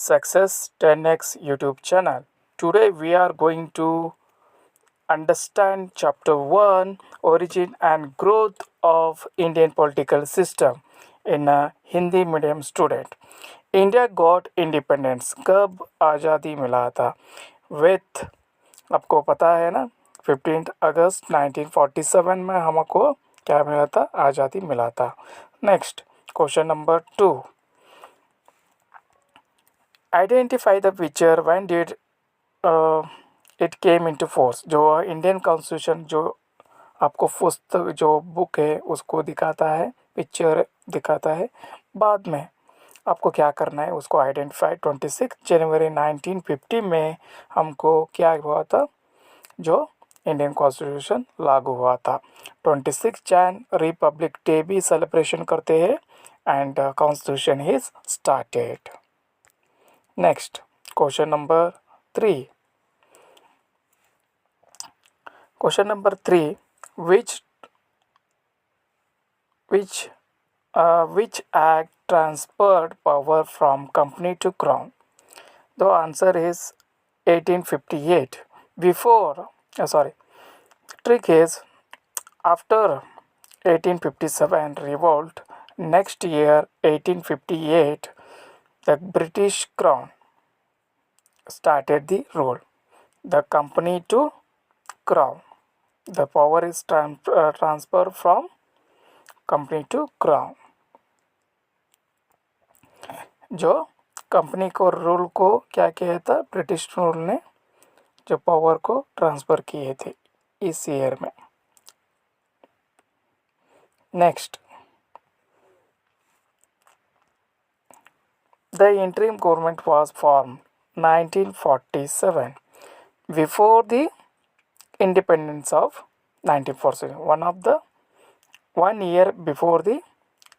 Success 10x YouTube channel. Today we are going to understand chapter 1 Origin and Growth of Indian Political System in a Hindi medium student. India got independence कब आज़ादी मिला था with आपको पता है ना 15 अगस्त 1947 में हमको क्या मिला था आज़ादी मिला था. Next question number 2 identify the picture when did it came into force. जो इंडियन कॉन्स्टिट्यूशन जो आपको पुस्तक जो बुक है उसको दिखाता है पिक्चर दिखाता है बाद में आपको क्या करना है उसको आइडेंटिफाई. 26 जनवरी 1950 में हमको क्या हुआ था जो इंडियन कॉन्स्टिट्यूशन लागू हुआ था. 26 जैन रिपब्लिक डे भी सेलिब्रेशन करते हैं and constitution is started. Next question number 3. Question number 3 which act transferred power from company to crown? The answer is 1858. Trick is after 1857 revolt, next year 1858, the British crown started the rule. The company to crown. The power is transferred from company to crown. जो company को rule को क्या किया था British rule ने जो power को transfer किए थे इस ईयर में. Next the interim government was form 1947 before the independence of 1947. One year before the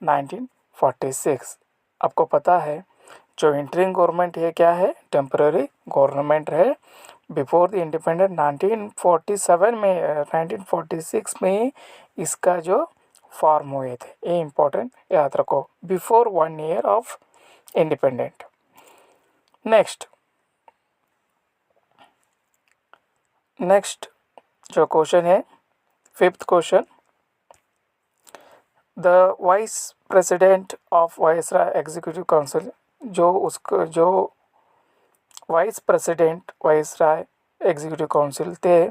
1946. आपको पता है जो इंटरिम गवर्नमेंट है क्या है टेम्पररी गवर्नमेंट है. बिफोर द इंडिपेंडेंट 1947 में 1946 में इसका जो फॉर्म हुए थे ये इम्पोर्टेंट याद रखो before 1 year of independent. Next जो क्वेश्चन है 5th question. The vice president of viceroy executive council जो vice president viceroy executive council थे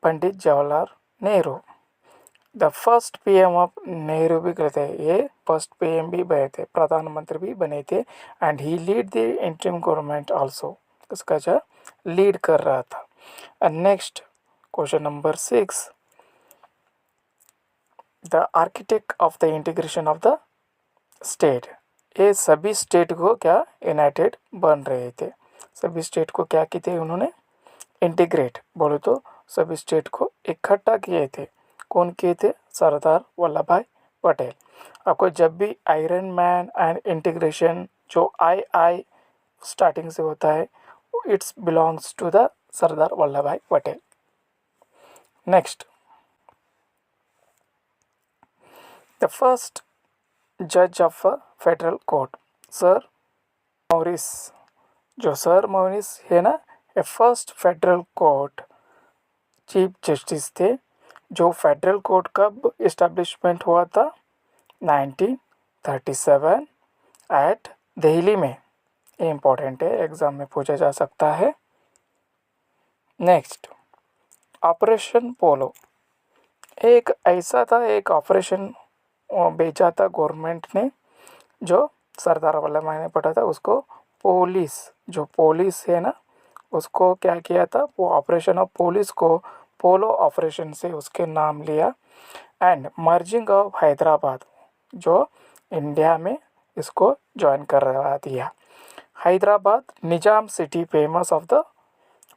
Pandit Jawaharlal Nehru. The first PM of Nehru भी गए थे ये फर्स्ट पीएम भी बने थे प्रधानमंत्री भी बने थे and he lead the interim government also उसका जो लीड कर रहा था. And next question number 6 the architect of the integration of the state. ये सभी स्टेट को क्या यूनाइटेड बन रहे थे सभी स्टेट को क्या किए थे उन्होंने इंटीग्रेट बोले तो सभी स्टेट को इकट्ठा किए थे. कौन किए थे सरदार वल्लभ भाई पटेल. आपको जब भी आयरन मैन एंड इंटीग्रेशन जो आई स्टार्टिंग से होता है it's belongs to the Sardar Vallabh भाई पटेल. नेक्स्ट द फर्स्ट जज of federal court sir Morris है ना ये first federal court chief justice थे. जो फेडरल कोर्ट कब इस्टेब्लिशमेंट हुआ था 1937 एट दिल्ली में. ये इम्पोर्टेंट है एग्ज़ाम में पूछा जा सकता है. नेक्स्ट ऑपरेशन पोलो एक ऐसा था एक ऑपरेशन भेजा था गवर्नमेंट ने जो सरदार वल्लभ भाई ने पढ़ा था उसको पुलिस है ना उसको क्या किया था वो ऑपरेशन ऑफ पुलिस को पोलो ऑपरेशन से उसके नाम लिया. एंड मर्जिंग ऑफ हैदराबाद जो इंडिया में इसको ज्वाइन करवा दिया. Hyderabad Nizam city famous of the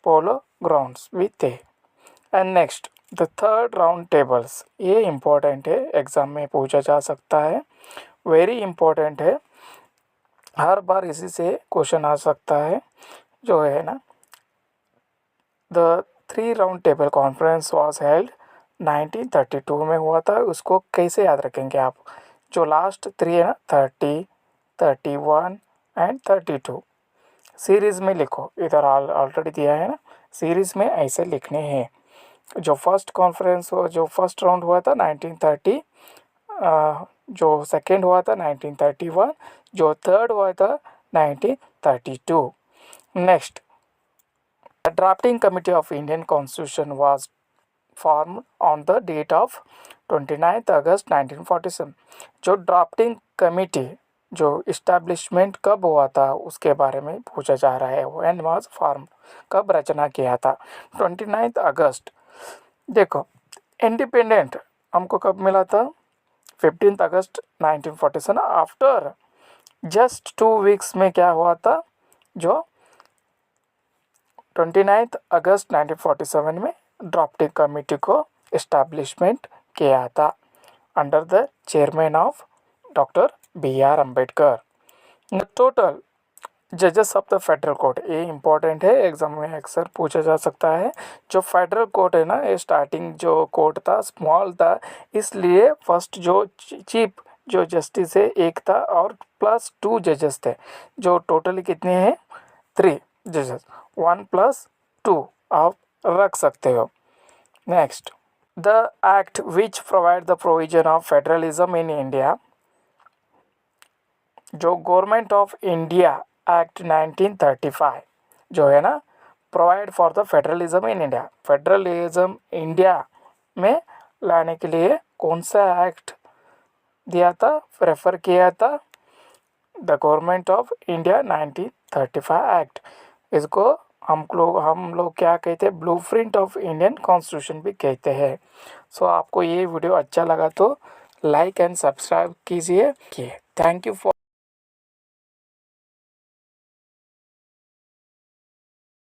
polo grounds भी थे. And next the third round tables ये इम्पोर्टेंट है एग्ज़ाम में पूछा जा सकता है वेरी इम्पोर्टेंट है हर बार इसी से क्वेश्चन आ सकता है. जो है ना the 3 round table conference was held 1932 में हुआ था. उसको कैसे याद रखेंगे आप जो लास्ट 3 है ना 30, 31 एंड 32 सीरीज़ में लिखो, इधर ऑलरेडी दिया है ना, सीरीज़ में ऐसे लिखने हैं। जो फर्स्ट कॉन्फ्रेंस हो, जो फर्स्ट राउंड हुआ था 1930, जो सेकेंड हुआ था 1931, जो थर्ड हुआ था 1932। Next, the drafting committee of Indian constitution was form on the date of 29 August 1947। जो ड्राफ्टिंग कमिटी जो इस्टेब्लिशमेंट कब हुआ था उसके बारे में पूछा जा रहा है। व्हेन वाज फॉर्म, कब रचना किया था? 29 अगस्त। देखो, इंडिपेंडेंट हमको कब मिला था? 15 अगस्त 1947। आफ्टर जस्ट 2 वीक्स में क्या हुआ था? जो 29 अगस्त 1947 में ड्राफ्टिंग कमेटी को इस्टेब्लिशमेंट किया था under the chairman of doctor B.R. Ambedkar. Total जजेस ऑफ द फेडरल कोर्ट, ये इंपॉर्टेंट है, एग्जाम में अक्सर पूछा जा सकता है। जो फेडरल कोर्ट है ना, ये स्टार्टिंग जो कोर्ट था स्मॉल था, इसलिए फर्स्ट जो चीफ जो जस्टिस है एक था और प्लस 2 जजेस थे। जो टोटली कितने हैं? 3 जजेस, 1 + 2 आप रख सकते हो। Next, the act which provide the provision of federalism in India, जो गवर्नमेंट ऑफ इंडिया एक्ट 1935 जो है ना, provide for the federalism in India, federalism India में लाने के लिए कौन सा एक्ट दिया था, प्रेफर किया था? The government of India 1935 act. इसको हम लोग क्या कहते हैं? ब्लूप्रिंट ऑफ इंडियन कॉन्स्टिट्यूशन भी कहते हैं। सो आपको ये वीडियो अच्छा लगा तो लाइक एंड सब्सक्राइब कीजिए। Thank you for